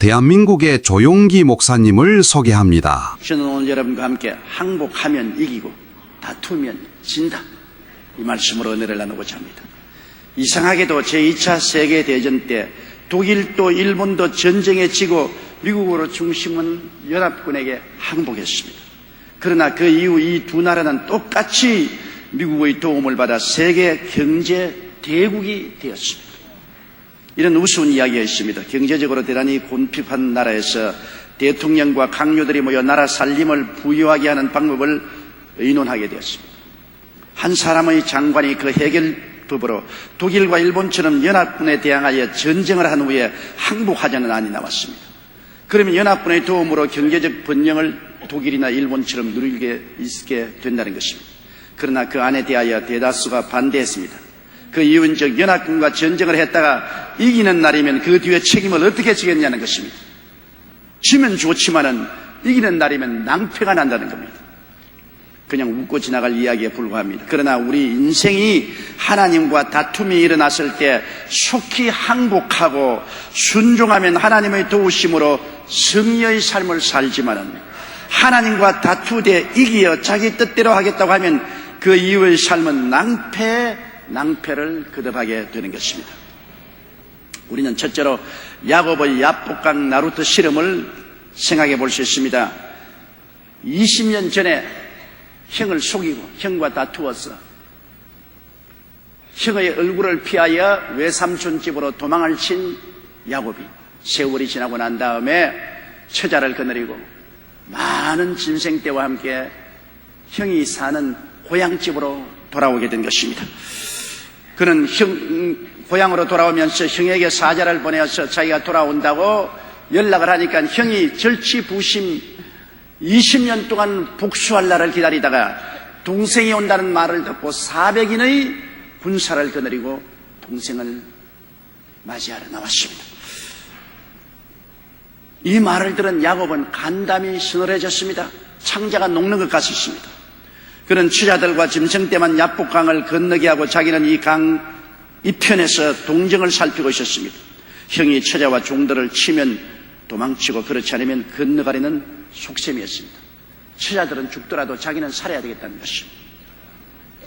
대한민국의 조용기 목사님을 소개합니다. 저는 오늘 여러분과 함께 항복하면 이기고 다투면 진다, 이 말씀으로 은혜를 나누고자 합니다. 이상하게도 제2차 세계대전 때 독일도 일본도 전쟁에 지고 미국으로 중심은 연합군에게 항복했습니다. 그러나 그 이후 이 두 나라는 똑같이 미국의 도움을 받아 세계 경제 대국이 되었습니다. 이런 우스운 이야기가 있습니다. 경제적으로 대단히 곤핍한 나라에서 대통령과 강요들이 모여 나라 살림을 부유하게 하는 방법을 의논하게 되었습니다. 한 사람의 장관이 그 해결법으로 독일과 일본처럼 연합군에 대항하여 전쟁을 한 후에 항복하자는 안이 나왔습니다. 그러면 연합군의 도움으로 경제적 번영을 독일이나 일본처럼 누리게 있게 된다는 것입니다. 그러나 그 안에 대하여 대다수가 반대했습니다. 그 이유는 즉 연합군과 전쟁을 했다가 이기는 날이면 그 뒤에 책임을 어떻게 지겠냐는 것입니다. 지면 좋지만은 이기는 날이면 낭패가 난다는 겁니다. 그냥 웃고 지나갈 이야기에 불과합니다. 그러나 우리 인생이 하나님과 다툼이 일어났을 때 속히 항복하고 순종하면 하나님의 도우심으로 승리의 삶을 살지만은 하나님과 다투되 이기어 자기 뜻대로 하겠다고 하면 그 이후의 삶은 낭패를 거듭하게 되는 것입니다. 우리는 첫째로 야곱의 야복강 나루터 실험을 생각해 볼 수 있습니다. 20년 전에 형을 속이고 형과 다투어서 형의 얼굴을 피하여 외삼촌 집으로 도망을 친 야곱이 세월이 지나고 난 다음에 처자를 거느리고 많은 짐승떼와 함께 형이 사는 고향집으로 돌아오게 된 것입니다. 그는 고향으로 돌아오면서 형에게 사자를 보내어서 자기가 돌아온다고 연락을 하니까 형이 절치부심 20년 동안 복수할 날을 기다리다가 동생이 온다는 말을 듣고 400인의 군사를 거느리고 동생을 맞이하러 나왔습니다. 이 말을 들은 야곱은 간담이 서늘해졌습니다. 창자가 녹는 것 같았습니다. 그는 처자들과 짐승떼만 야복강을 건너게 하고 자기는 이 강 이편에서 동정을 살피고 있었습니다. 형이 처자와 종들을 치면 도망치고 그렇지 않으면 건너가려는 속셈이었습니다. 처자들은 죽더라도 자기는 살아야 되겠다는 것입니다.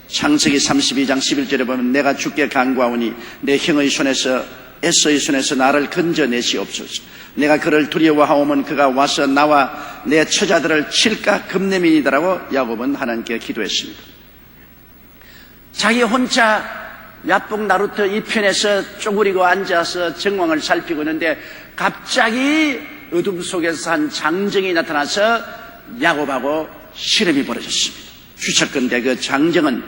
창세기 32장 11절에 보면 내가 주께 간구하오니 내 형의 손에서 에서의 손에서 나를 건져내시옵소서. 내가 그를 두려워하오면 그가 와서 나와 내 처자들을 칠까 겁내민이더라고 야곱은 하나님께 기도했습니다. 자기 혼자 야복 나루터 이편에서 쪼그리고 앉아서 정황을 살피고 있는데 갑자기 어둠 속에서 한 장정이 나타나서 야곱하고 실험이 벌어졌습니다. 주쳤건대 그 장정은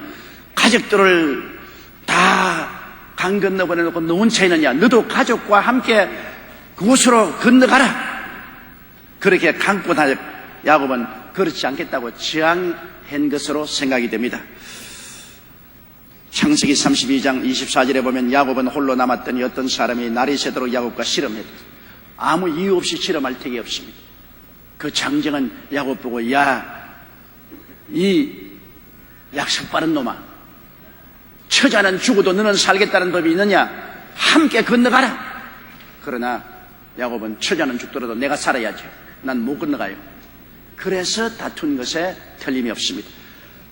가족들을 다 강 건너 보내놓고 너 혼자 있느냐, 너도 가족과 함께 그곳으로 건너가라. 그렇게 강권 할 야곱은 그렇지 않겠다고 저항한 것으로 생각이 됩니다. 창세기 32장 24절에 보면 야곱은 홀로 남았더니 어떤 사람이 날이 새도록 야곱과 실험했다. 아무 이유 없이 실험할 택이 없습니다. 그 장정은 야곱 보고 야, 이 약속 빠른 놈아, 처자는 죽어도 너는 살겠다는 법이 있느냐? 함께 건너가라. 그러나 야곱은 처자는 죽더라도 내가 살아야지. 난 못 건너가요. 그래서 다툰 것에 틀림이 없습니다.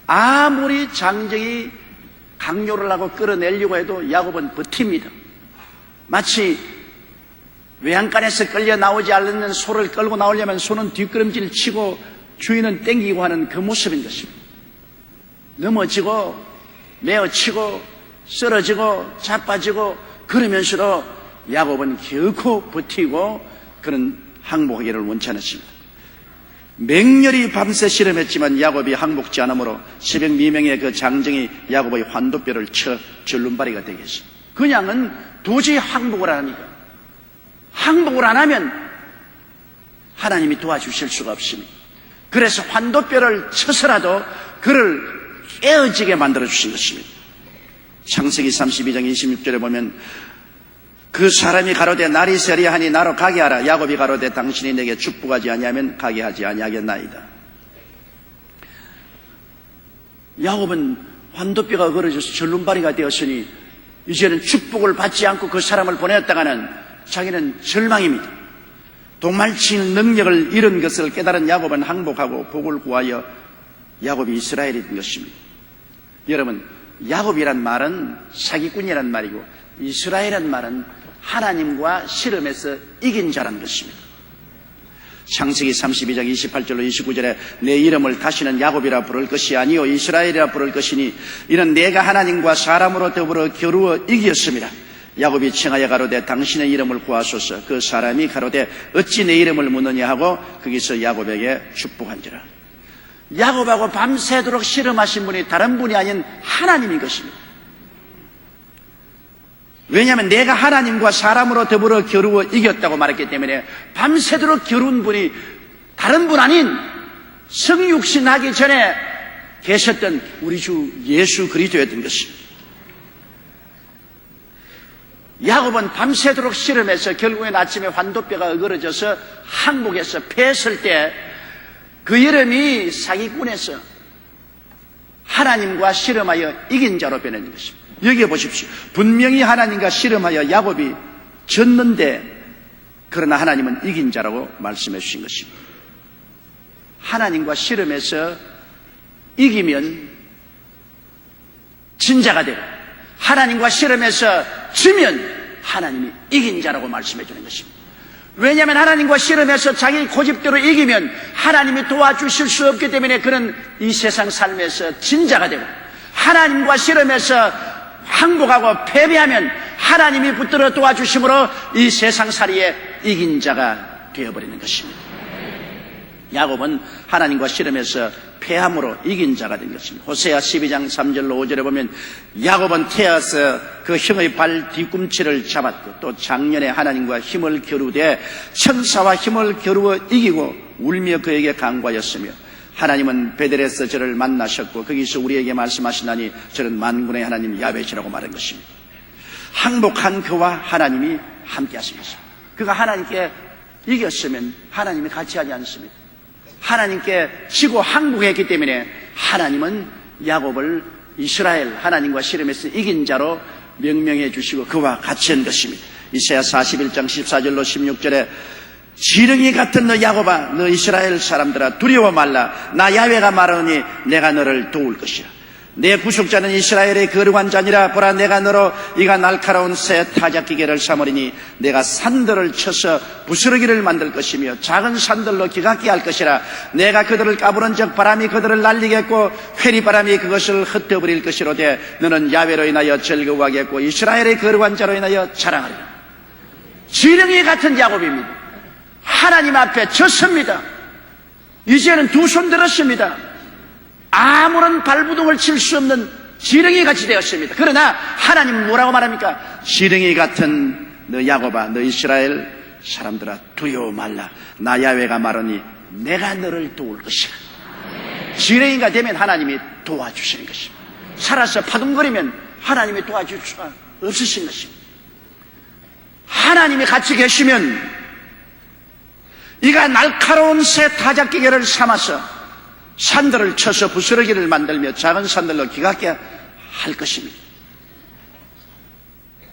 아무리 장정이 강요를 하고 끌어내려고 해도 야곱은 버팁니다. 마치 외양간에서 끌려 나오지 않는 소를 끌고 나오려면 소는 뒷걸음질 치고 주인은 땡기고 하는 그 모습인 것입니다. 넘어지고 메어치고 쓰러지고 자빠지고 그러면서도 야곱은 결코 버티고 그는 항복하기를 원치 않았습니다. 맹렬히 밤새 실험했지만 야곱이 항복지 않으므로 새벽 미명에 그 장정이 야곱의 환도뼈를 쳐 절름발이가 되게 했습니다. 그냥은 도저히 항복을 안 하니까. 항복을 안 하면 하나님이 도와주실 수가 없습니다. 그래서 환도뼈를 쳐서라도 그를 깨어지게 만들어주신 것입니다. 창세기 32장 26절에 보면 그 사람이 가로되 날이 세리하니 나로 가게 하라. 야곱이 가로되 당신이 내게 축복하지 아니하면 가게 하지 아니하겠나이다. 야곱은 환도뼈가 걸어져서 절름발이가 되었으니 이제는 축복을 받지 않고 그 사람을 보냈다가는 자기는 절망입니다. 도말칠 능력을 잃은 것을 깨달은 야곱은 항복하고 복을 구하여 야곱이 이스라엘이 된 것입니다. 여러분, 야곱이란 말은 사기꾼이란 말이고 이스라엘이란 말은 하나님과 씨름해서 이긴 자라는 것입니다. 창세기 32장 28절로 29절에 내 이름을 다시는 야곱이라 부를 것이 아니요 이스라엘이라 부를 것이니 이는 내가 하나님과 사람으로 더불어 겨루어 이기었습니다. 야곱이 청하여 가로되 당신의 이름을 구하소서. 그 사람이 가로되 어찌 내 이름을 묻느냐 하고 거기서 야곱에게 축복한지라. 야곱하고 밤새도록 씨름하신 분이 다른 분이 아닌 하나님인 것입니다. 왜냐하면 내가 하나님과 사람으로 더불어 겨루어 이겼다고 말했기 때문에 밤새도록 겨룬 분이 다른 분 아닌 성육신 하기 전에 계셨던 우리 주 예수 그리스도였던 것입니다. 야곱은 밤새도록 씨름해서 결국엔 아침에 환도뼈가 어그러져서 항복해서 패했을 때 그 이름이 사기꾼에서 하나님과 씨름하여 이긴 자로 변해진 것입니다. 여기에 보십시오. 분명히 하나님과 씨름하여 야곱이 졌는데 그러나 하나님은 이긴 자라고 말씀해 주신 것입니다. 하나님과 씨름해서 이기면 진자가 되고 하나님과 씨름해서 지면 하나님이 이긴 자라고 말씀해 주는 것입니다. 왜냐하면 하나님과 씨름해서 자기 고집대로 이기면 하나님이 도와주실 수 없기 때문에 그는 이 세상 삶에서 진자가 되고 하나님과 씨름해서 항복하고 패배하면 하나님이 붙들어 도와주심으로 이 세상살이에 이긴 자가 되어버리는 것입니다. 야곱은 하나님과 씨름해서 패함으로 이긴 자가 된 것입니다. 호세아 12장 3절로 5절에 보면 야곱은 태어서 그 형의 발 뒤꿈치를 잡았고 또 작년에 하나님과 힘을 겨루되 천사와 힘을 겨루어 이기고 울며 그에게 간구하였으며 하나님은 베델에서 저를 만나셨고 거기서 우리에게 말씀하시나니 저는 만군의 하나님 야훼시라고 말한 것입니다. 항복한 그와 하나님이 함께 하신 것입니다. 그가 하나님께 이겼으면 하나님이 같이 하지 않습니다. 하나님께 지고 항복했기 때문에 하나님은 야곱을 이스라엘 하나님과 씨름해서 이긴 자로 명명해 주시고 그와 같이 한 것입니다. 이사야 41장 14절로 16절에 지렁이 같은 너 야곱아 너 이스라엘 사람들아 두려워 말라. 나 야훼가 말하니 내가 너를 도울 것이라. 내 구속자는 이스라엘의 거룩한 자니라. 보라 내가 너로 이가 날카로운 새 타작기계를 삼으리니 내가 산들을 쳐서 부스러기를 만들 것이며 작은 산들로 기각게 할 것이라. 내가 그들을 까부른 적 바람이 그들을 날리겠고 회리바람이 그것을 흩어버릴 것이로되 너는 야훼로 인하여 즐거워하겠고 이스라엘의 거룩한 자로 인하여 자랑하리라. 지렁이 같은 야곱입니다. 하나님 앞에 졌습니다. 이제는 두 손 들었습니다. 아무런 발부동을 칠 수 없는 지렁이 같이 되었습니다. 그러나 하나님은 뭐라고 말합니까? 지렁이 같은 너 야곱아 너 이스라엘 사람들아 두려워 말라. 나 야훼가 말하니 내가 너를 도울 것이라. 지렁이가 되면 하나님이 도와주시는 것입니다. 살아서 파동거리면 하나님이 도와줄 수가 없으신 것입니다. 하나님이 같이 계시면 이가 날카로운 새 타작기계를 삼아서 산들을 쳐서 부스러기를 만들며 작은 산들로 기각게 할 것입니다.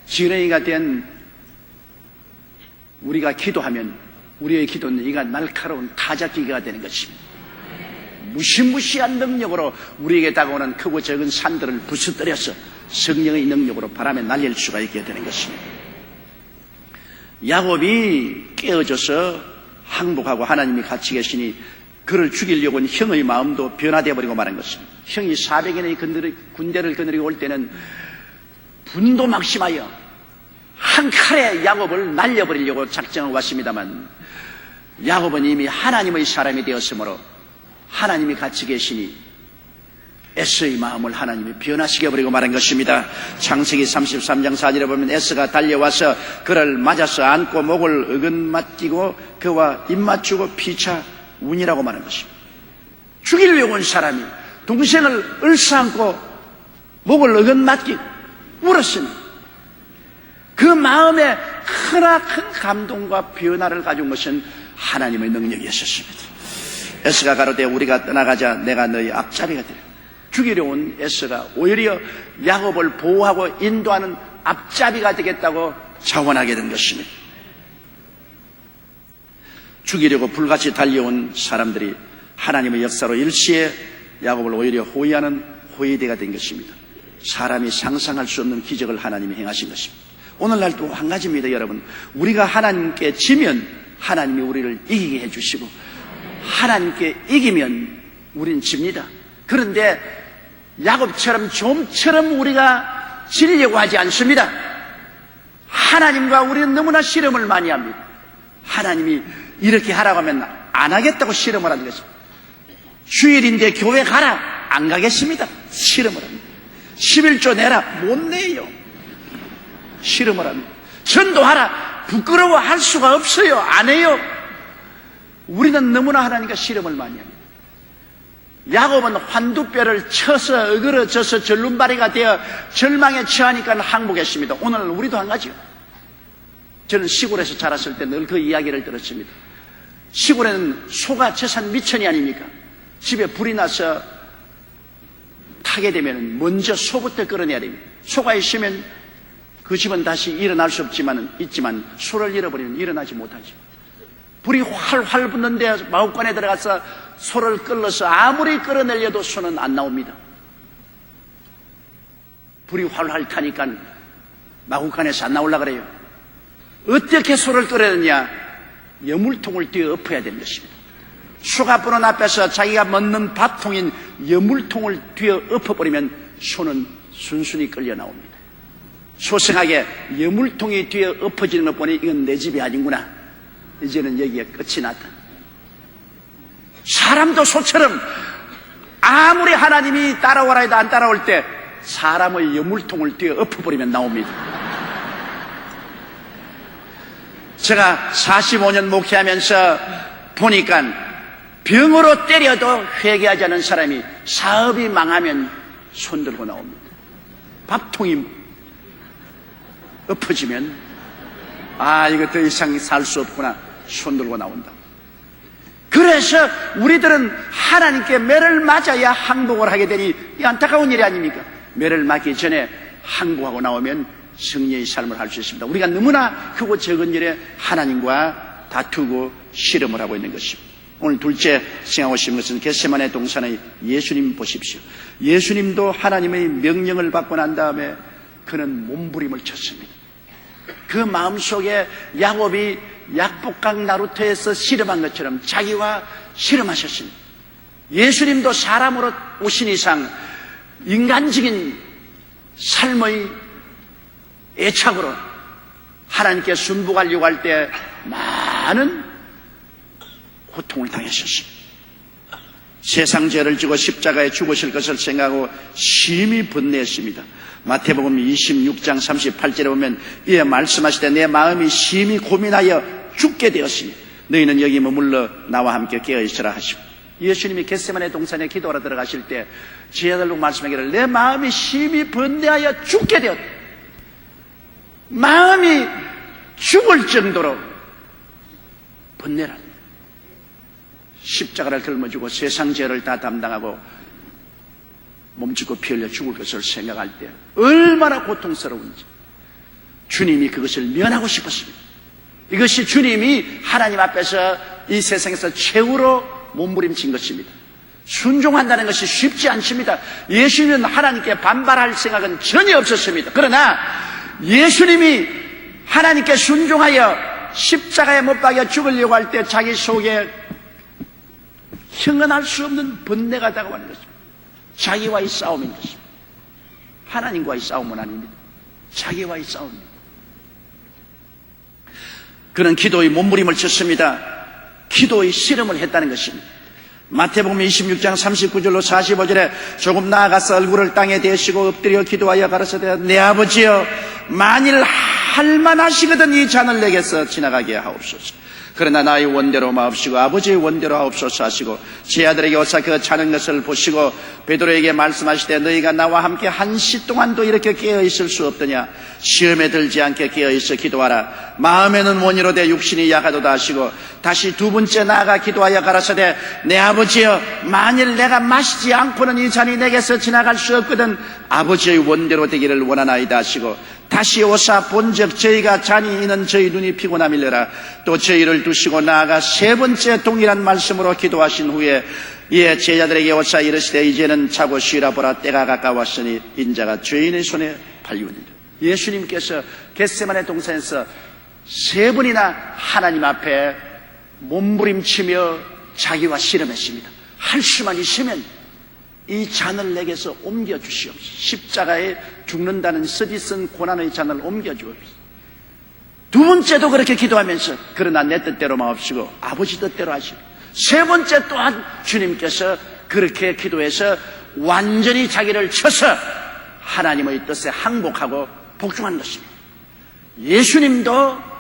지렁이가 된 우리가 기도하면 우리의 기도는 이가 날카로운 타작기계가 되는 것입니다. 무시무시한 능력으로 우리에게 다가오는 크고 적은 산들을 부서뜨려서 성령의 능력으로 바람에 날릴 수가 있게 되는 것입니다. 야곱이 깨어져서 항복하고 하나님이 같이 계시니 그를 죽이려고 한 형의 마음도 변화되어 버리고 말한 것입니다. 형이 400인의 군대를 거느리고 올 때는 분도 막심하여 한 칼에 야곱을 날려버리려고 작정하고 왔습니다만 야곱은 이미 하나님의 사람이 되었으므로 하나님이 같이 계시니 에서의 마음을 하나님이 변화시켜버리고 말한 것입니다. 창세기 33장 4절에 보면 에서가 달려와서 그를 맞아서 안고 목을 어긋맞기고 그와 입맞추고 피차 운이라고 말한 것입니다. 죽이려고 온 사람이 동생을 얼싸안고 목을 어긋맞기고 울었으니 그 마음에 크나큰 감동과 변화를 가져온 것은 하나님의 능력이었습니다. 에서가 가로되 우리가 떠나가자 내가 너희 앞잡이가 되리라. 죽이려 온 에서가 오히려 야곱을 보호하고 인도하는 앞잡이가 되겠다고 자원하게 된 것입니다. 죽이려고 불같이 달려온 사람들이 하나님의 역사로 일시에 야곱을 오히려 호위하는 호위대가 된 것입니다. 사람이 상상할 수 없는 기적을 하나님이 행하신 것입니다. 오늘날 또 한 가지입니다, 여러분. 우리가 하나님께 지면 하나님이 우리를 이기게 해주시고, 하나님께 이기면 우린 집니다. 그런데 야곱처럼 좀처럼 우리가 지려고 하지 않습니다. 하나님과 우리는 너무나 씨름을 많이 합니다. 하나님이 이렇게 하라고 하면 안 하겠다고 씨름을 하는 것입니다. 주일인데 교회 가라, 안 가겠습니다. 씨름을 합니다. 11조 내라, 못 내요. 씨름을 합니다. 전도하라, 부끄러워할 수가 없어요. 안 해요. 우리는 너무나 하나님과 씨름을 많이 합니다. 야곱은 환두뼈를 쳐서 어그러져서 절름발이가 되어 절망에 처하니까 항복했습니다. 오늘 우리도 한 가지요. 저는 시골에서 자랐을 때 늘 그 이야기를 들었습니다. 시골에는 소가 재산 미천이 아닙니까? 집에 불이 나서 타게 되면 먼저 소부터 끌어내야 됩니다. 소가 있으면 그 집은 다시 일어날 수 있지만 소를 잃어버리면 일어나지 못하죠. 불이 활활 붙는데 마구간에 들어가서 소를 끌어서 아무리 끌어내려도 소는 안 나옵니다. 불이 활활 타니까 마구간에서 안 나오려고 그래요. 어떻게 소를 끌어내냐? 여물통을 뒤에 엎어야 되는 것입니다. 소가 보는 앞에서 자기가 먹는 밥통인 여물통을 뒤에 엎어버리면 소는 순순히 끌려 나옵니다. 소생하게 여물통이 뒤에 엎어지는 것 보니 이건 내 집이 아닌구나. 이제는 여기에 끝이 났다. 사람도 소처럼 아무리 하나님이 따라오라 해도 안 따라올 때 사람의 여물통을 뒤에 엎어버리면 나옵니다. 제가 45년 목회하면서 보니까 병으로 때려도 회개하지 않은 사람이 사업이 망하면 손들고 나옵니다. 밥통이 엎어지면 이거 더 이상 살 수 없구나 손들고 나온다. 그래서 우리들은 하나님께 매를 맞아야 항복을 하게 되니 이 안타까운 일이 아닙니까? 매를 맞기 전에 항복하고 나오면 승리의 삶을 할 수 있습니다. 우리가 너무나 크고 적은 일에 하나님과 다투고 씨름을 하고 있는 것입니다. 오늘 둘째 생각하고 싶은 것은 겟세마네 동산의 예수님 보십시오. 예수님도 하나님의 명령을 받고 난 다음에 그는 몸부림을 쳤습니다. 그 마음속에 야곱이 약복강 나루터에서 씨름한 것처럼 자기와 씨름하셨습니다. 예수님도 사람으로 오신 이상 인간적인 삶의 애착으로 하나님께 순복하려고 할 때 많은 고통을 당하셨습니다. 세상 죄를 지고 십자가에 죽으실 것을 생각하고 심히 번뇌했습니다. 마태복음 26장 38절에 보면 이에 말씀하시되 내 마음이 심히 고민하여 죽게 되었으니 너희는 여기 머물러 나와 함께 깨어있으라 하시고, 예수님이 겟세마네 동산에 기도하러 들어가실 때 제자들로 말씀하기를 내 마음이 심히 번뇌하여 죽게 되었다. 마음이 죽을 정도로 번뇌라. 십자가를 짊어지고 세상 죄를 다 담당하고 몸짓고 피 흘려 죽을 것을 생각할 때 얼마나 고통스러운지 주님이 그것을 면하고 싶었습니다. 이것이 주님이 하나님 앞에서 이 세상에서 최후로 몸부림친 것입니다. 순종한다는 것이 쉽지 않습니다. 예수님은 하나님께 반발할 생각은 전혀 없었습니다. 그러나 예수님이 하나님께 순종하여 십자가에 못 박여 죽으려고 할 때 자기 속에 형언할 수 없는 번뇌가 다가오는 것입니다. 자기와의 싸움인 것입니다. 하나님과의 싸움은 아닙니다. 자기와의 싸움입니다. 그는 기도의 몸부림을 쳤습니다. 기도의 씨름을 했다는 것입니다. 마태복음 26장 39절로 45절에 조금 나아가서 얼굴을 땅에 대시고 엎드려 기도하여 가라사대 내 아버지여 만일 할만하시거든 이 잔을 내게서 지나가게 하옵소서. 그러나 나의 원대로 마옵시고 아버지의 원대로 하옵소서 하시고 제 아들에게 오사 그 자는 것을 보시고 베드로에게 말씀하시되 너희가 나와 함께 한시 동안도 이렇게 깨어있을 수 없더냐. 시험에 들지 않게 깨어있어 기도하라. 마음에는 원이로되 육신이 약하도다 하시고 다시 두 번째 나아가 기도하여 가라사대 내 아버지여 만일 내가 마시지 않고는 이 잔이 내게서 지나갈 수 없거든 아버지의 원대로 되기를 원하나이다 하시고 다시 오사 본즉 저희가 잔이 있는 저희 눈이 피곤함일래라. 또 저희를 두시고 나아가 세 번째 동일한 말씀으로 기도하신 후에 이에 제자들에게 오사 이르시되 이제는 자고 쉬라. 보라 때가 가까웠으니 인자가 죄인의 손에 팔리우니라. 예수님께서 겟세마네 동산에서 세 번이나 하나님 앞에 몸부림치며 자기와 씨름했습니다. 할 수만 있으면 이 잔을 내게서 옮겨주시옵소서. 십자가에 죽는다는 쓰디쓴 고난의 잔을 옮겨주옵소서. 두 번째도 그렇게 기도하면서 그러나 내 뜻대로 마옵시고 아버지 뜻대로 하시고, 세 번째 또한 주님께서 그렇게 기도해서 완전히 자기를 쳐서 하나님의 뜻에 항복하고 복종한 것입니다. 예수님도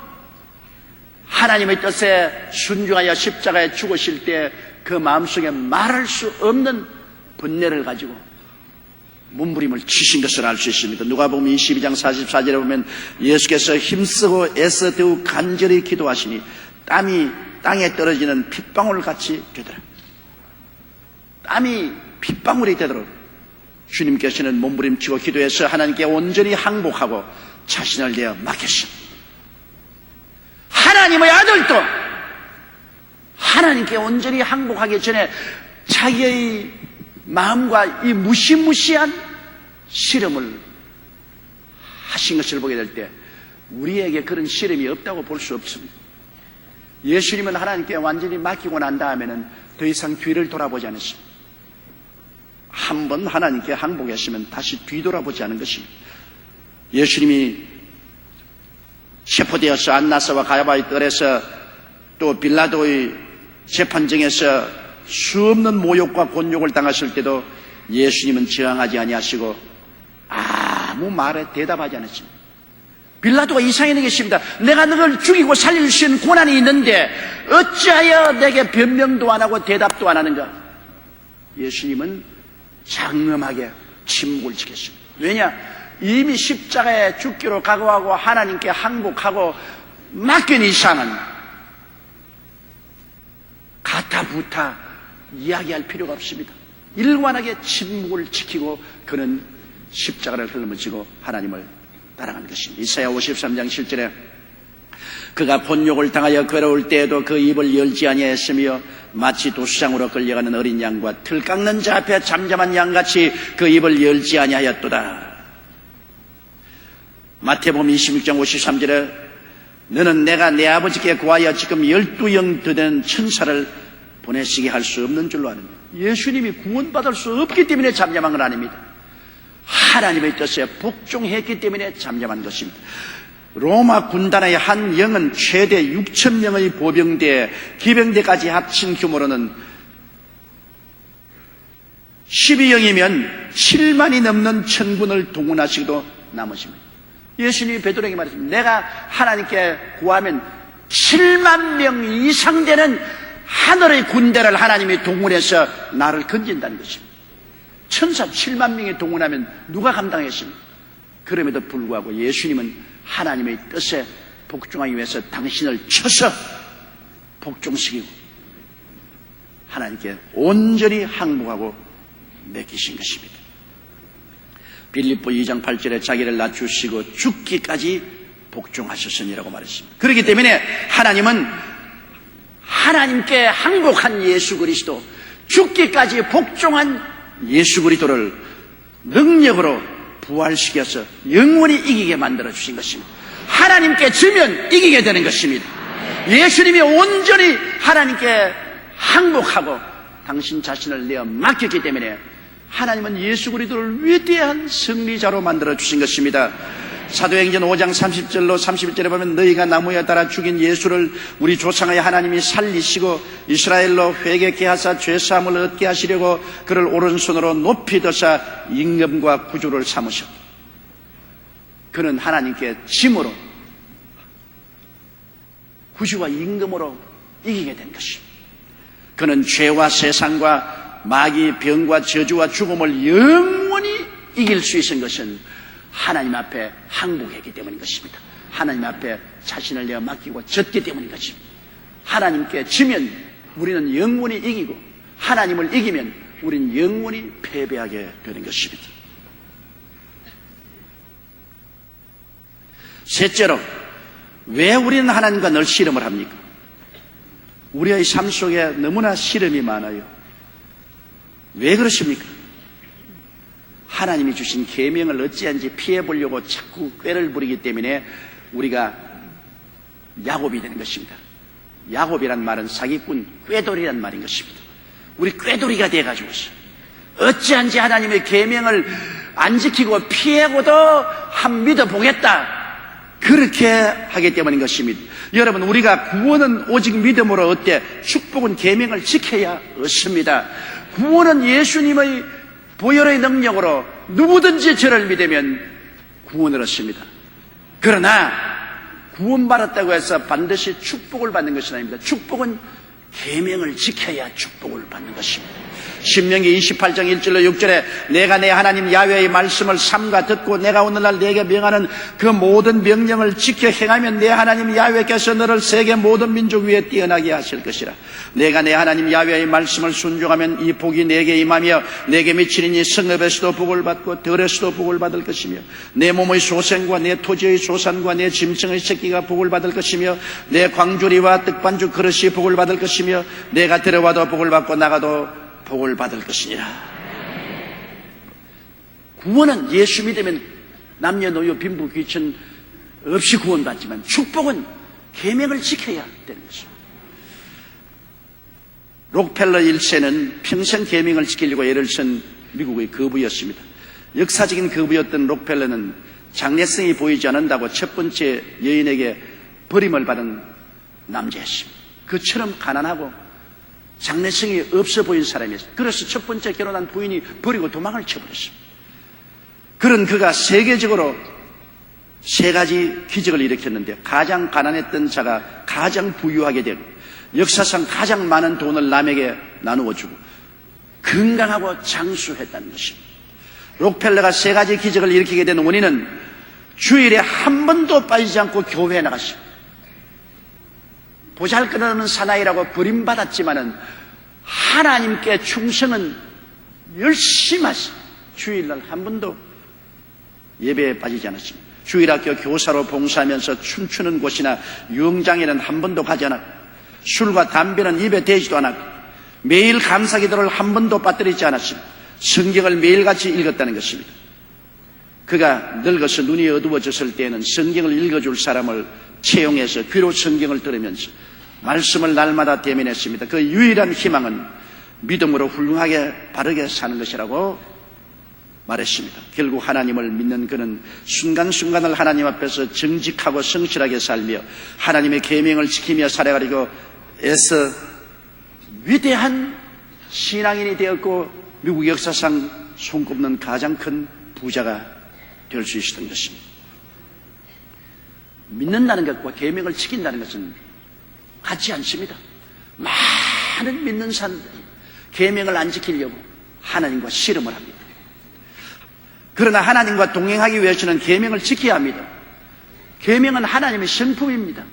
하나님의 뜻에 순종하여 십자가에 죽으실 때 그 마음속에 말할 수 없는 분내를 가지고 몸부림을 치신 것을 알 수 있습니다. 누가복음 22장 44절에 보면 예수께서 힘쓰고 애써 더욱 간절히 기도하시니 땀이 땅에 떨어지는 핏방울같이 되더라. 땀이 핏방울이 되도록 주님께서는 몸부림치고 기도해서 하나님께 온전히 항복하고 자신을 내어 맡겼습니다. 하나님의 아들도 하나님께 온전히 항복하기 전에 자기의 마음과 이 무시무시한 씨름을 하신 것을 보게 될 때 우리에게 그런 씨름이 없다고 볼 수 없습니다. 예수님은 하나님께 완전히 맡기고 난 다음에는 더 이상 뒤를 돌아보지 않으십니다. 한번 하나님께 항복했으면 다시 뒤돌아보지 않은 것입니다. 예수님이 체포되어서 안나사와 가야바의 뜰에서 또 빌라도의 재판정에서 수없는 모욕과 곤욕을 당하실 때도 예수님은 저항하지 아니하시고 아무 말에 대답하지 않으십니다. 빌라도가 이상히 여겼습니다. 내가 너를 죽이고 살릴 수 있는 고난이 있는데 어찌하여 내게 변명도 안 하고 대답도 안 하는가? 예수님은 장엄하게 침묵을 지켰습니다. 왜냐? 이미 십자가에 죽기로 각오하고 하나님께 항복하고 맡긴 이상은 가타부타 이야기할 필요가 없습니다. 일관하게 침묵을 지키고 그는 십자가를 흘러지고 하나님을 따라간 것입니다. 이사야 53장 7절에 그가 곤욕을 당하여 괴로울 때에도 그 입을 열지 아니하였으며 마치 도수장으로 끌려가는 어린 양과 틀 깎는 자 앞에 잠잠한 양같이 그 입을 열지 아니하였도다. 마태복음 26장 53절에 너는 내가 내 아버지께 구하여 지금 12영 더 되는 천사를 보내시게 할 수 없는 줄로 아느냐. 예수님이 구원받을 수 없기 때문에 잠잠한 건 아닙니다. 하나님의 뜻에 복종했기 때문에 잠잠한 것입니다. 로마 군단의 한 영은 최대 6,000명의 보병대, 기병대까지 합친 규모로는 12영이면 7만이 넘는 천군을 동원하시기도 남으십니다. 예수님이 베드로에게 말했습니다. 내가 하나님께 구하면 7만 명 이상 되는 하늘의 군대를 하나님이 동원해서 나를 건진다는 것입니다. 천사 7만 명이 동원하면 누가 감당했습니까? 그럼에도 불구하고 예수님은 하나님의 뜻에 복종하기 위해서 당신을 쳐서 복종시키고 하나님께 온전히 항복하고 맡기신 것입니다. 빌립보 2장 8절에 자기를 낮추시고 죽기까지 복종하셨으니라고 말했습니다. 그렇기 때문에 하나님은 하나님께 항복한 예수 그리스도, 죽기까지 복종한 예수 그리스도를 능력으로 부활시켜서 영원히 이기게 만들어 주신 것입니다. 하나님께 지면 이기게 되는 것입니다. 예수님이 온전히 하나님께 항복하고 당신 자신을 내어 맡겼기 때문에 하나님은 예수 그리스도를 위대한 승리자로 만들어 주신 것입니다. 사도행전 5장 30절로 31절에 보면 너희가 나무에 달아 죽인 예수를 우리 조상의 하나님이 살리시고 이스라엘로 회개케 하사 죄사함을 얻게 하시려고 그를 오른손으로 높이 드사 임금과 구주를 삼으셨다. 그는 하나님께 짐으로 구주와 임금으로 이기게 된 것입니다. 그는 죄와 세상과 마귀, 병과 저주와 죽음을 영원히 이길 수 있는 것은 하나님 앞에 항복했기 때문인 것입니다. 하나님 앞에 자신을 내어 맡기고 졌기 때문인 것입니다. 하나님께 지면 우리는 영원히 이기고 하나님을 이기면 우리는 영원히 패배하게 되는 것입니다. 셋째로, 왜 우리는 하나님과 늘 씨름을 합니까? 우리의 삶 속에 너무나 씨름이 많아요. 왜 그러십니까? 하나님이 주신 계명을 어찌한지 피해보려고 자꾸 꾀를 부리기 때문에 우리가 야곱이 되는 것입니다. 야곱이란 말은 사기꾼, 꾀돌이란 말인 것입니다. 우리 꾀돌이가 돼가지고 있어요. 어찌한지 하나님의 계명을 안 지키고 피하고도 한 믿어보겠다, 그렇게 하기 때문인 것입니다. 여러분, 우리가 구원은 오직 믿음으로 얻되 축복은 계명을 지켜야 얻습니다. 구원은 예수님의 보혈의 능력으로 누구든지 저를 믿으면 구원을 얻습니다. 그러나 구원받았다고 해서 반드시 축복을 받는 것은 아닙니다. 축복은 계명을 지켜야 축복을 받는 것입니다. 신명기 28장 1절로 6절에 내가 내 하나님 야훼의 말씀을 삼가 듣고 내가 오늘날 내게 명하는 그 모든 명령을 지켜 행하면 내 하나님 야훼께서 너를 세계 모든 민족 위에 뛰어나게 하실 것이라. 내가 내 하나님 야훼의 말씀을 순종하면 이 복이 내게 임하며 내게 미치리니 성읍에서도 복을 받고 들에서도 복을 받을 것이며 내 몸의 소생과 내 토지의 소산과 내 짐승의 새끼가 복을 받을 것이며 내 광주리와 떡반죽 그릇이 복을 받을 것이며 내가 들어와도 복을 받고 나가도 복을 받을 것이니라. 구원은 예수 믿으면 남녀노소 빈부 귀천 없이 구원받지만 축복은 계명을 지켜야 되는 것입니다. 록펠러 1세는 평생 계명을 지키려고 애를 쓴 미국의 거부였습니다. 역사적인 거부였던 록펠러는 장래성이 보이지 않는다고 첫 번째 여인에게 버림을 받은 남자였습니다. 그처럼 가난하고 장래성이 없어 보인 사람이었어요. 그래서 첫 번째 결혼한 부인이 버리고 도망을 쳐버렸습니다. 그런 그가 세계적으로 세 가지 기적을 일으켰는데 가장 가난했던 자가 가장 부유하게 되고 역사상 가장 많은 돈을 남에게 나누어 주고 건강하고 장수했다는 것입니다. 록펠러가 세 가지 기적을 일으키게 된 원인은 주일에 한 번도 빠지지 않고 교회에 나갔습니다. 보잘것없는 사나이라고 버림받았지만은 하나님께 충성은 열심히 하시. 주일날 한 번도 예배에 빠지지 않았습니다. 주일학교 교사로 봉사하면서 춤추는 곳이나 유흥장에는 한 번도 가지 않았고 술과 담배는 입에 대지도 않았고 매일 감사기도를 한 번도 빠뜨리지 않았습니다. 성경을 매일같이 읽었다는 것입니다. 그가 늙어서 눈이 어두워졌을 때에는 성경을 읽어줄 사람을 채용해서 귀로 성경을 들으면서 말씀을 날마다 대면했습니다. 그 유일한 희망은 믿음으로 훌륭하게 바르게 사는 것이라고 말했습니다. 결국 하나님을 믿는 그는 순간순간을 하나님 앞에서 정직하고 성실하게 살며 하나님의 계명을 지키며 살아가려고 애써 위대한 신앙인이 되었고 미국 역사상 손꼽는 가장 큰 부자가 될 수 있었던 것입니다. 믿는다는 것과 계명을 지킨다는 것은 같지 않습니다. 많은 믿는 사람들이 계명을 안 지키려고 하나님과 씨름을 합니다. 그러나 하나님과 동행하기 위해서는 계명을 지켜야 합니다. 계명은 하나님의 성품입니다.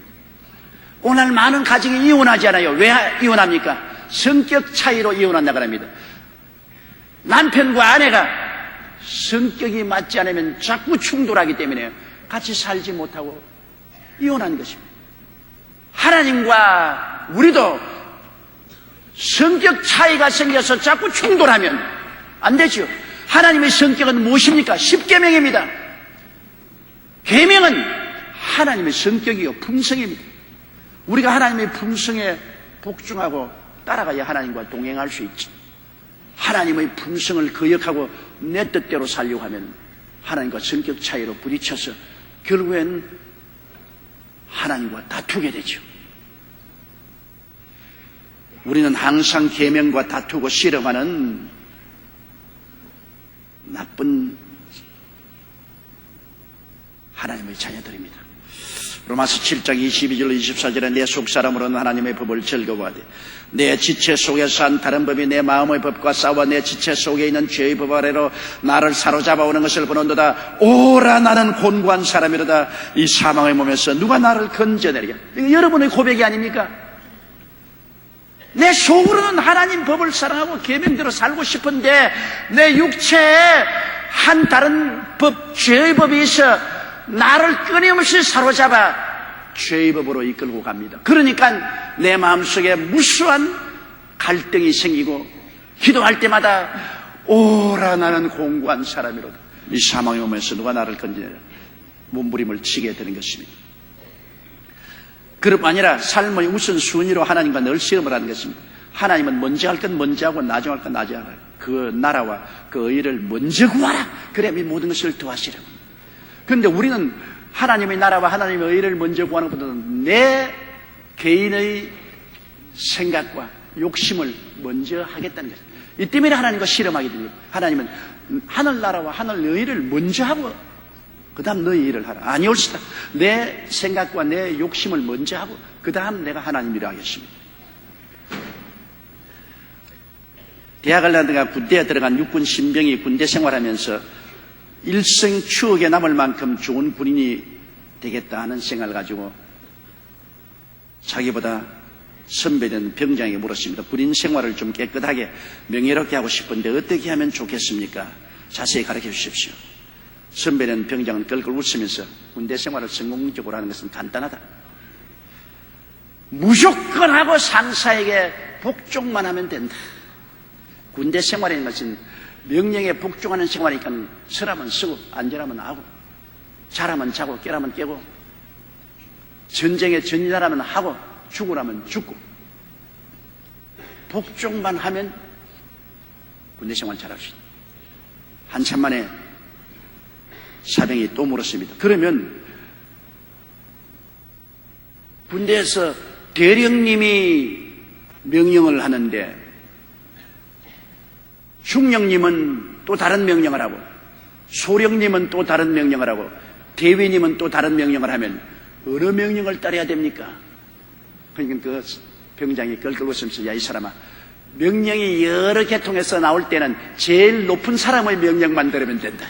오늘 많은 가정이 이혼하지 않아요. 왜 이혼합니까? 성격 차이로 이혼한다고 합니다. 남편과 아내가 성격이 맞지 않으면 자꾸 충돌하기 때문에 같이 살지 못하고 이혼하는 것입니다. 하나님과 우리도 성격 차이가 생겨서 자꾸 충돌하면 안 되죠. 하나님의 성격은 무엇입니까? 십계명입니다. 계명은 하나님의 성격이요 품성입니다. 우리가 하나님의 품성에 복종하고 따라가야 하나님과 동행할 수 있지. 하나님의 품성을 거역하고 내 뜻대로 살려고 하면 하나님과 성격 차이로 부딪혀서 결국엔 하나님과 다투게 되죠. 우리는 항상 계명과 다투고 씨름하는 나쁜 하나님의 자녀들입니다. 로마서 7장 22절 24절에 내 속사람으로는 하나님의 법을 즐거워하되 내 지체 속에서 한 다른 법이 내 마음의 법과 싸워 내 지체 속에 있는 죄의 법 아래로 나를 사로잡아오는 것을 보는도다. 오라 나는 곤고한 사람이로다. 이 사망의 몸에서 누가 나를 건져내리랴. 이거 여러분의 고백이 아닙니까? 내 속으로는 하나님 법을 사랑하고 계명대로 살고 싶은데 내 육체에 한 다른 법, 죄의 법이 있어 나를 끊임없이 사로잡아 죄의 법으로 이끌고 갑니다. 그러니까 내 마음속에 무수한 갈등이 생기고 기도할 때마다 오라 나는 공고한 사람이로다. 이 사망의 몸에서 누가 나를 건지내라 몸부림을 치게 되는 것입니다. 그뿐 아니라 삶의 우선순위로 하나님과 늘 실험을 하는 것입니다. 하나님은 먼저 할 건 먼저 하고 나중에 할 건 나중에 하라. 그 나라와 그 의를 먼저 구하라. 그래야 이 모든 것을 더하시라. 그런데 우리는 하나님의 나라와 하나님의 의를 먼저 구하는 것보다는 내 개인의 생각과 욕심을 먼저 하겠다는 것입니다. 이 때문에 하나님과 실험하게 됩니다. 하나님은 하늘나라와 하늘의를 먼저 하고 그 다음 너희 일을 하라. 아니올시다. 내 생각과 내 욕심을 먼저 하고 그 다음 내가 하나님이라 하겠습니다. 대학을 나다가 군대에 들어간 육군 신병이 군대 생활하면서 일생 추억에 남을 만큼 좋은 군인이 되겠다 하는 생각을 가지고 자기보다 선배된 병장에게 물었습니다. 군인 생활을 좀 깨끗하게 명예롭게 하고 싶은데 어떻게 하면 좋겠습니까? 자세히 가르쳐 주십시오. 선배는 병장은 껄껄 웃으면서 군대 생활을 성공적으로 하는 것은 간단하다. 무조건 하고 상사에게 복종만 하면 된다. 군대 생활이라는 것은 명령에 복종하는 생활이니까 서라면 쓰고 앉으라면 하고 자라면 자고 깨라면 깨고 전쟁에 전진하라면 하고 죽으라면 죽고 복종만 하면 군대 생활 잘할 수 있다. 한참 만에 사병이 또 물었습니다. 그러면 군대에서 대령님이 명령을 하는데 중령님은 또 다른 명령을 하고 소령님은 또 다른 명령을 하고 대위님은 또 다른 명령을 하면 어느 명령을 따라야 됩니까? 그러니까 그 병장이 껄껄 웃으면서 야 이 사람아 명령이 여러 계통에서 나올 때는 제일 높은 사람의 명령만 들으면 된다.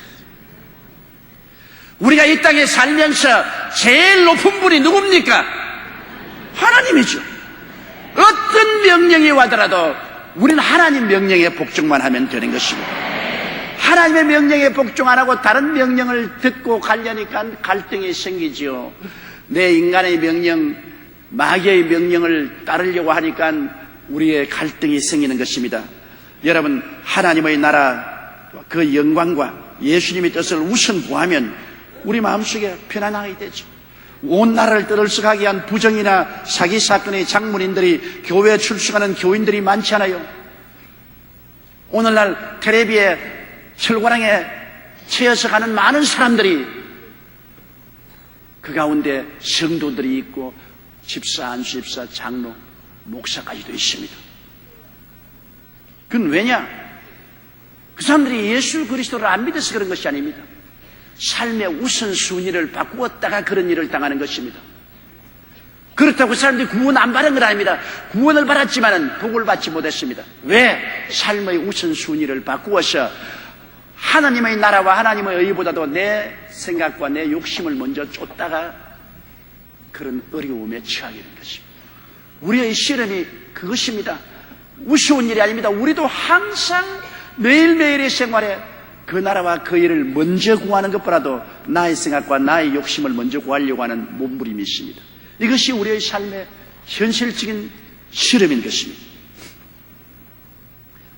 우리가 이 땅에 살면서 제일 높은 분이 누굽니까? 하나님이죠. 어떤 명령이 와더라도 우리는 하나님 명령에 복종만 하면 되는 것입니다. 하나님의 명령에 복종 안 하고 다른 명령을 듣고 가려니까 갈등이 생기죠. 내 인간의 명령, 마귀의 명령을 따르려고 하니까 우리의 갈등이 생기는 것입니다. 여러분, 하나님의 나라 그 영광과 예수님의 뜻을 우선 구하면 우리 마음속에 편안하게 되죠. 온 나라를 떠들썩하게 한 부정이나 사기 사건의 장문인들이 교회에 출석하는 교인들이 많지 않아요. 오늘날 텔레비에 철관왕에 채여서 가는 많은 사람들이 그 가운데 성도들이 있고 집사, 안수집사, 장로, 목사까지도 있습니다. 그건 왜냐? 그 사람들이 예수 그리스도를 안 믿어서 그런 것이 아닙니다. 삶의 우선순위를 바꾸었다가 그런 일을 당하는 것입니다. 그렇다고 그 사람들이 구원 안 받은 건 아닙니다. 구원을 받았지만 복을 받지 못했습니다. 왜? 삶의 우선순위를 바꾸어서 하나님의 나라와 하나님의 의보다도 내 생각과 내 욕심을 먼저 쫓다가 그런 어려움에 처하게 된 것입니다. 우리의 실험이 그것입니다. 우스운 일이 아닙니다. 우리도 항상 매일매일의 생활에 그 나라와 그 일을 먼저 구하는 것보다도 나의 생각과 나의 욕심을 먼저 구하려고 하는 몸부림이 있습니다. 이것이 우리의 삶의 현실적인 실험인 것입니다.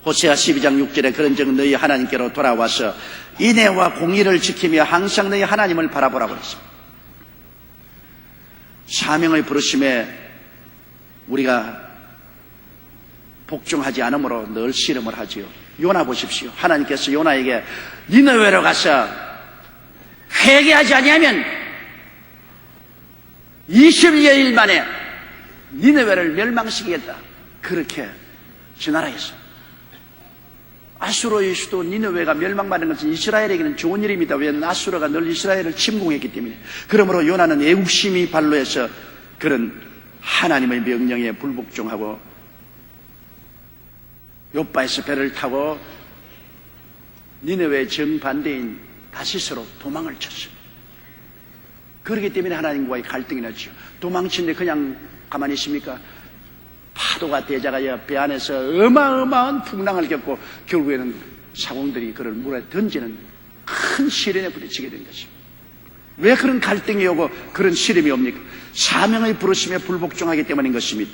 호세아 12장 6절에 그런즉 너희 하나님께로 돌아와서 인애와 공의를 지키며 항상 너희 하나님을 바라보라고 했습니다. 사명의 부르심에 우리가 복종하지 않으므로 늘 실험을 하지요. 요나 보십시오. 하나님께서 요나에게 니느웨로 가서 회개하지 아니하면 20여일 만에 니느웨를 멸망시키겠다. 그렇게 전하라했어요. 아수르의 수도 니느웨가 멸망받는 것은 이스라엘에게는 좋은 일입니다. 왜냐하면 아수르가 늘 이스라엘을 침공했기 때문에. 그러므로 요나는 애국심이 발로해서 그런 하나님의 명령에 불복종하고 요바에서 배를 타고 니느웨 정반대인 다시스로 도망을 쳤어요. 그렇기 때문에 하나님과의 갈등이 났죠. 도망치는데 그냥 가만히 있습니까? 파도가 대자가여 배 안에서 어마어마한 풍랑을 겪고 결국에는 사공들이 그를 물에 던지는 큰 시련에 부딪히게 된 것입니다. 왜 그런 갈등이 오고 그런 시름이 옵니까? 사명의 부르심에 불복종하기 때문인 것입니다.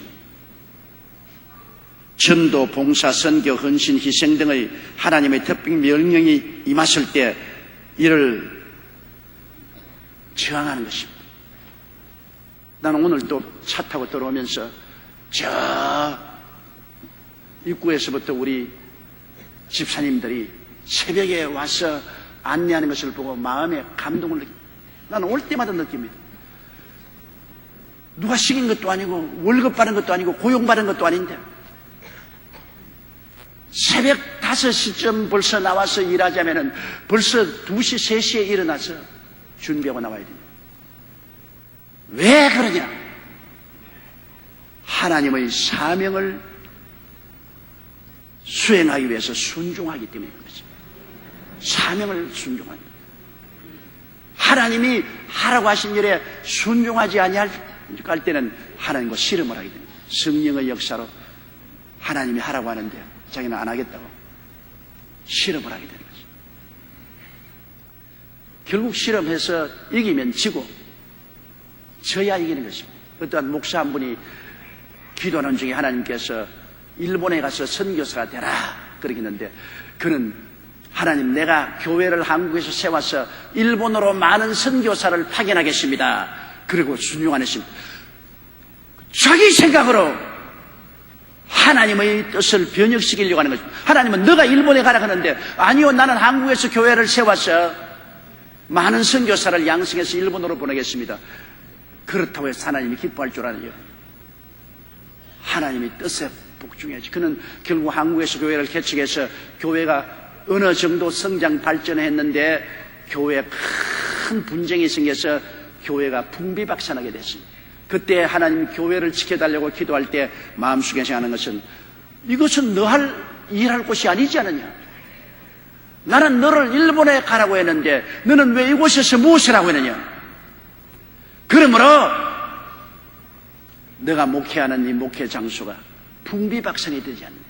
전도, 봉사, 선교, 헌신, 희생 등의 하나님의 특별 명령이 임했을 때 이를 저항하는 것입니다. 나는 오늘 또 차 타고 들어오면서 저 입구에서부터 우리 집사님들이 새벽에 와서 안내하는 것을 보고 마음에 감동을 느낍니다. 나는 올 때마다 느낍니다. 누가 시킨 것도 아니고 월급 받은 것도 아니고 고용 받은 것도 아닌데 새벽 5시쯤 벌써 나와서 일하자면은 벌써 2시, 3시에 일어나서 준비하고 나와야 됩니다. 왜 그러냐? 하나님의 사명을 수행하기 위해서 순종하기 때문에 그렇습니다. 사명을 순종한다. 하나님이 하라고 하신 일에 순종하지 아니할 때는 하나님과 씨름을 하게 됩니다. 성령의 역사로 하나님이 하라고 하는데 자기는 안 하겠다고 씨름을 하게 되는 거죠. 결국 씨름해서 이기면 지고 져야 이기는 것입니다. 어떠한 목사 한 분이 기도하는 중에 하나님께서 일본에 가서 선교사가 되라 그러겠는데 그는 하나님 내가 교회를 한국에서 세워서 일본으로 많은 선교사를 파견하겠습니다. 그리고 순종하는 심 자기 생각으로 하나님의 뜻을 변혁시키려고 하는 것입니다. 하나님은 너가 일본에 가라 하는데 아니요 나는 한국에서 교회를 세워서 많은 선교사를 양성해서 일본으로 보내겠습니다. 그렇다고 해서 하나님이 기뻐할 줄 아느냐? 하나님의 뜻에 복종해야지. 그는 결국 한국에서 교회를 개척해서 교회가 어느 정도 성장 발전했는데 교회에 큰 분쟁이 생겨서 교회가 분비박산하게 됐습니다. 그때 하나님 교회를 지켜달라고 기도할 때 마음속에 생각하는 것은 이것은 너 일할 곳이 아니지 않느냐? 나는 너를 일본에 가라고 했는데 너는 왜 이곳에서 무엇을 하고 있느냐? 그러므로 너가 목회하는 이 목회 장소가 분비박산이 되지 않느냐?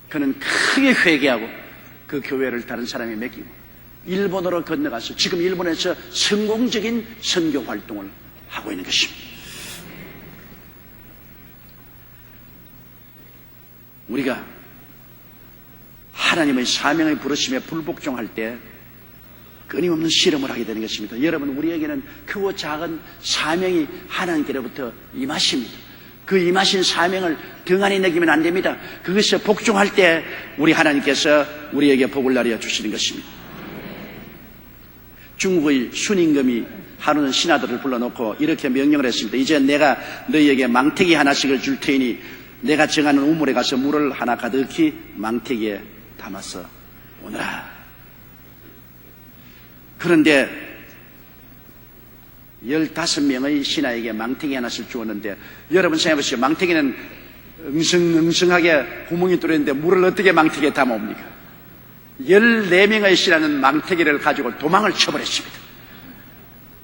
그는 크게 회개하고 그 교회를 다른 사람이 맡기고 일본으로 건너가서 지금 일본에서 성공적인 선교 활동을 하고 있는 것입니다. 우리가 하나님의 사명의 부르심에 불복종할 때 끊임없는 실험을 하게 되는 것입니다. 여러분, 우리에게는 크고 작은 사명이 하나님께로부터 임하십니다. 그 임하신 사명을 등한히 여기면 안 됩니다. 그것에 복종할 때 우리 하나님께서 우리에게 복을 나려 주시는 것입니다. 중국의 순임금이 하루는 신하들을 불러놓고 이렇게 명령을 했습니다. 이제 내가 너희에게 망태기 하나씩을 줄 테니 내가 정하는 우물에 가서 물을 하나 가득히 망태기에 담아서 오너라. 그런데 15명의 신하에게 망태기 하나씩 주었는데 여러분 생각해보시죠. 망태기는 응성하게 구멍이 뚫렸는데 물을 어떻게 망태기에 담아옵니까? 14명의 신하는 망태기를 가지고 도망을 쳐버렸습니다.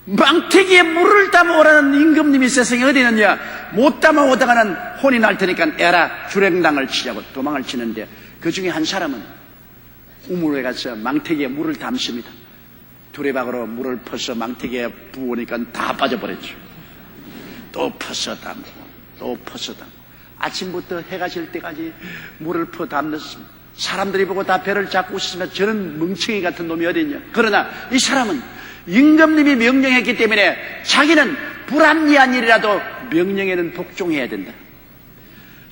망태기에 물을 담아오라는 임금님이 세상에 어디 있느냐? 못 담아오다가는 혼이 날 테니까 에라 주랭당을 치자고 도망을 치는데 그 중에 한 사람은 우물에 가서 망태기에 물을 담습니다. 두레박으로 물을 퍼서 망태기에 부으니까 다 빠져버렸죠. 또 퍼서 담고 또 퍼서 담고 아침부터 해가 질 때까지 물을 퍼 담았습니다. 사람들이 보고 다 배를 잡고 있으면 저는 멍청이 같은 놈이 어디 있냐. 그러나 이 사람은 임금님이 명령했기 때문에 자기는 불합리한 일이라도 명령에는 복종해야 된다.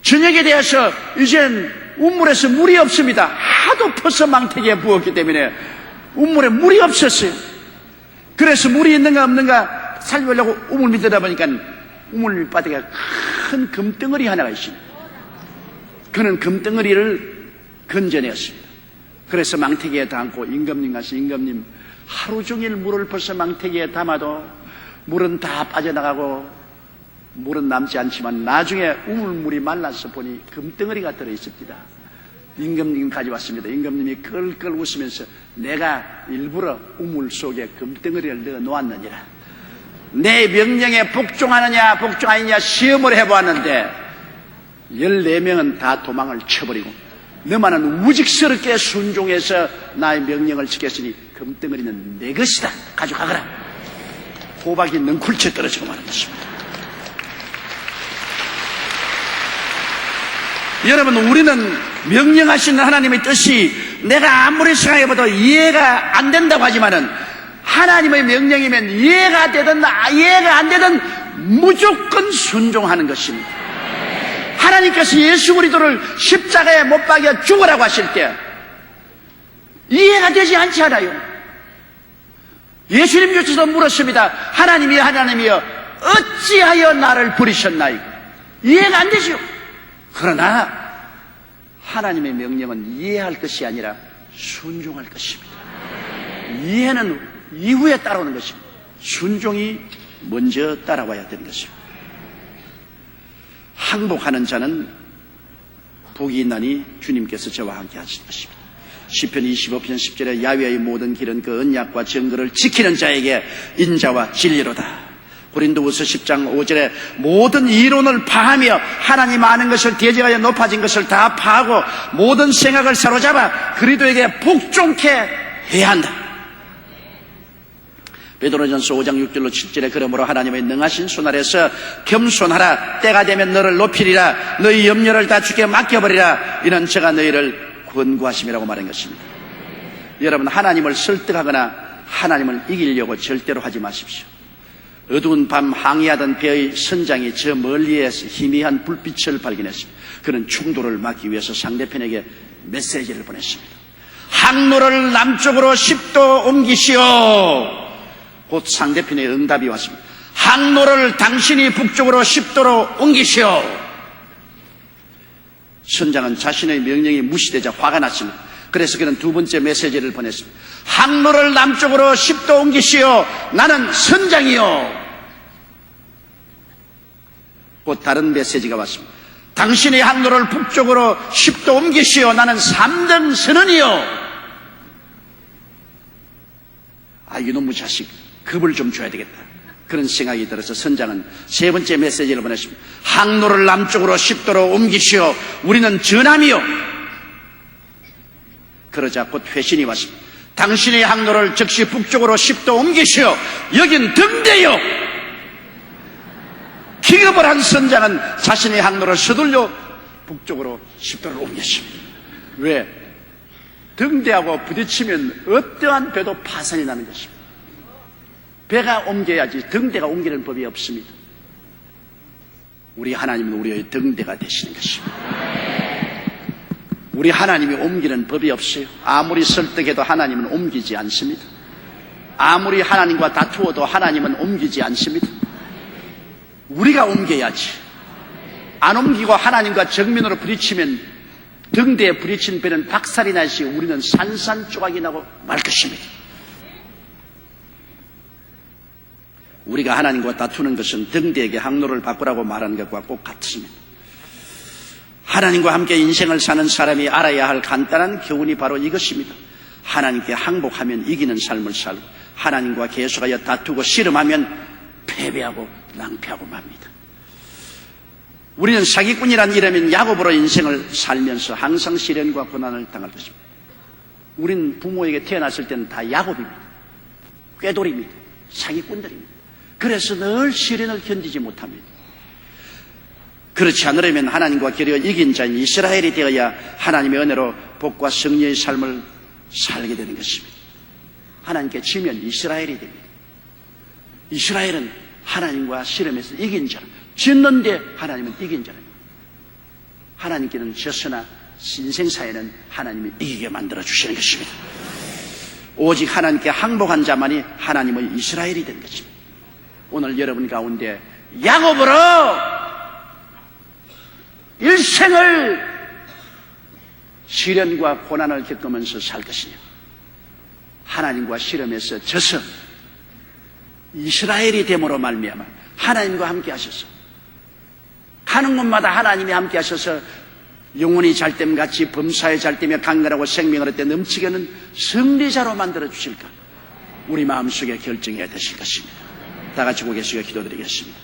저녁에 되어서 이젠 우물에서 물이 없습니다. 하도 퍼서 망태기에 부었기 때문에 우물에 물이 없었어요. 그래서 물이 있는가 없는가 살펴보려고 우물 밑에다 보니까 우물 밑바닥에 큰 금덩어리 하나가 있습니다. 그는 금덩어리를 건져내었습니다. 그래서 망태기에 담고 임금님 가서 임금님 하루 종일 물을 벌써 망태기에 담아도 물은 다 빠져나가고 물은 남지 않지만 나중에 우물물이 말라서 보니 금덩어리가 들어있습니다. 임금님 가져왔습니다. 임금님이 끌끌 웃으면서 내가 일부러 우물 속에 금덩어리를 넣어 놓았느니라. 내 명령에 복종하느냐 복종하느냐 시험을 해보았는데 14명은 다 도망을 쳐버리고 너만은 우직스럽게 순종해서 나의 명령을 지켰으니 금덩어리는 내 것이다. 가져가거라. 호박이 능쿨채 떨어지고 마는 것입니다. 여러분, 우리는 명령하시는 하나님의 뜻이 내가 아무리 생각해봐도 이해가 안 된다고 하지만은 하나님의 명령이면 이해가 되든 이해가 안 되든 무조건 순종하는 것입니다. 하나님께서 예수 그리스도를 십자가에 못 박여 죽으라고 하실 때 이해가 되지 않지 않아요? 예수님께서도 물었습니다. 하나님이여 어찌하여 나를 버리셨나이까? 이해가 안 되죠. 그러나 하나님의 명령은 이해할 것이 아니라 순종할 것입니다. 이해는 이후에 따라오는 것입니다. 순종이 먼저 따라와야 되는 것입니다. 항복하는 자는 복이 있나니 주님께서 저와 함께 하실 것입니다. 시편 25편 10절에 야훼의 모든 길은 그 언약과 증거를 지키는 자에게 인자와 진리로다. 고린도후서 10장 5절에 모든 이론을 파하며 하나님 아는 것을 대적하여 높아진 것을 다 파하고 모든 생각을 사로잡아 그리스도에게 복종케 해야 한다. 베드로전서 5장 6절로 7절에 그러므로 하나님의 능하신 손 아래서 겸손하라. 때가 되면 너를 높이리라. 너희 염려를 다 주께 맡겨버리라. 이는 제가 너희를 권고하심이라고 말한 것입니다. 여러분, 하나님을 설득하거나 하나님을 이기려고 절대로 하지 마십시오. 어두운 밤 항해하던 배의 선장이 저 멀리에서 희미한 불빛을 발견했습니다. 그는 충돌을 막기 위해서 상대편에게 메시지를 보냈습니다. 항로를 남쪽으로 10도 옮기시오. 곧 상대편의 응답이 왔습니다. 항로를 당신이 북쪽으로 10도로 옮기시오. 선장은 자신의 명령이 무시되자 화가 났습니다. 그래서 그는 두 번째 메시지를 보냈습니다. 항로를 남쪽으로 10도 옮기시오. 나는 선장이요. 곧 다른 메시지가 왔습니다. 당신의 항로를 북쪽으로 10도 옮기시오. 나는 3등 선원이요. 이놈의 자식, 겁을 좀 줘야 되겠다. 그런 생각이 들어서 선장은 세 번째 메시지를 보냈습니다. 항로를 남쪽으로 10도로 옮기시오. 우리는 전함이요. 그러자 곧 회신이 왔습니다. 당신의 항로를 즉시 북쪽으로 10도 옮기시오. 여긴 등대요. 기겁을 한 선장은 자신의 항로를 서둘러 북쪽으로 10도를 옮겼습니다. 왜? 등대하고 부딪히면 어떠한 배도 파산이 나는 것입니다. 배가 옮겨야지 등대가 옮기는 법이 없습니다. 우리 하나님은 우리의 등대가 되시는 것입니다. 우리 하나님이 옮기는 법이 없어요. 아무리 설득해도 하나님은 옮기지 않습니다. 아무리 하나님과 다투어도 하나님은 옮기지 않습니다. 우리가 옮겨야지. 안 옮기고 하나님과 정면으로 부딪히면 등대에 부딪힌 배는 박살이 나시 우리는 산산조각이 나고 말 것입니다. 우리가 하나님과 다투는 것은 등대에게 항로를 바꾸라고 말하는 것과 꼭 같습니다. 하나님과 함께 인생을 사는 사람이 알아야 할 간단한 교훈이 바로 이것입니다. 하나님께 항복하면 이기는 삶을 살고 하나님과 계속하여 다투고 씨름하면 패배하고 낭패하고 맙니다. 우리는 사기꾼이란 이름인 야곱으로 인생을 살면서 항상 시련과 고난을 당할 것입니다. 우리는 부모에게 태어났을 때는 다 야곱입니다. 꾀돌입니다. 사기꾼들입니다. 그래서 늘 시련을 견디지 못합니다. 그렇지 않으려면 하나님과 겨루어 이긴 자인 이스라엘이 되어야 하나님의 은혜로 복과 승리의 삶을 살게 되는 것입니다. 하나님께 지면 이스라엘이 됩니다. 이스라엘은 하나님과 씨름해서 이긴 자라. 졌는데 하나님은 이긴 자랍니다. 하나님께는 졌으나 인생사에는 하나님이 이기게 만들어 주시는 것입니다. 오직 하나님께 항복한 자만이 하나님의 이스라엘이 된 것입니다. 오늘 여러분 가운데 야곱으로 일생을 시련과 고난을 겪으면서 살 것이냐, 하나님과 씨름해서 져서 이스라엘이 됨으로 말미암아 하나님과 함께 하셔서 가는 곳마다 하나님이 함께 하셔서 영혼이 잘됨같이 범사에 잘되며 강건하고 생명을 얻되 넘치게 하는 승리자로 만들어 주실까, 우리 마음속에 결정해야 되실 것입니다. 다 같이 고개 숙여 기도드리겠습니다.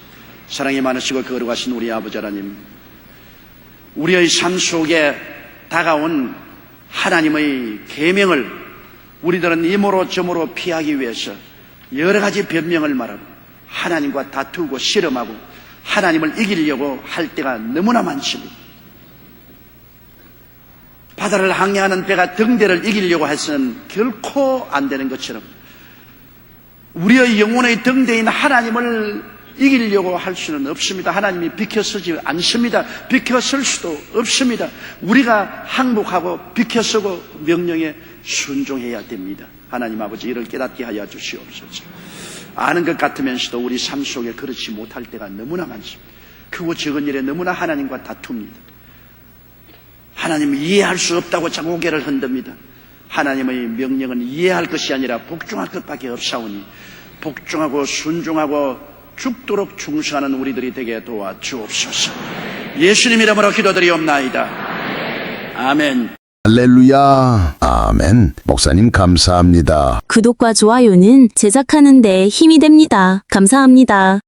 사랑이 많으시고 거룩하신 우리 아버지 하나님, 우리의 삶 속에 다가온 하나님의 계명을 우리들은 이모로 저모로 피하기 위해서 여러 가지 변명을 말하고 하나님과 다투고 실험하고 하나님을 이기려고 할 때가 너무나 많습니다. 바다를 항해하는 배가 등대를 이기려고 해서는 결코 안 되는 것처럼 우리의 영혼의 등대인 하나님을 이기려고 할 수는 없습니다. 하나님이 비켜서지 않습니다. 비켜설 수도 없습니다. 우리가 항복하고 비켜서고 명령에 순종해야 됩니다. 하나님 아버지 이를 깨닫게 하여 주시옵소서. 아는 것 같으면서도 우리 삶 속에 그렇지 못할 때가 너무나 많습니다. 크고 적은 일에 너무나 하나님과 다툽니다. 하나님을 이해할 수 없다고 자꾸 고개를 흔듭니다. 하나님의 명령은 이해할 것이 아니라 복종할 것밖에 없사오니 복종하고 순종하고 죽도록 충성하는 우리들이 되게 도와주옵소서. 예수님 이름으로 기도드리옵나이다. 아멘. 할렐루야. 아멘. 목사님 감사합니다. 구독과 좋아요는 제작하는 데 힘이 됩니다. 감사합니다.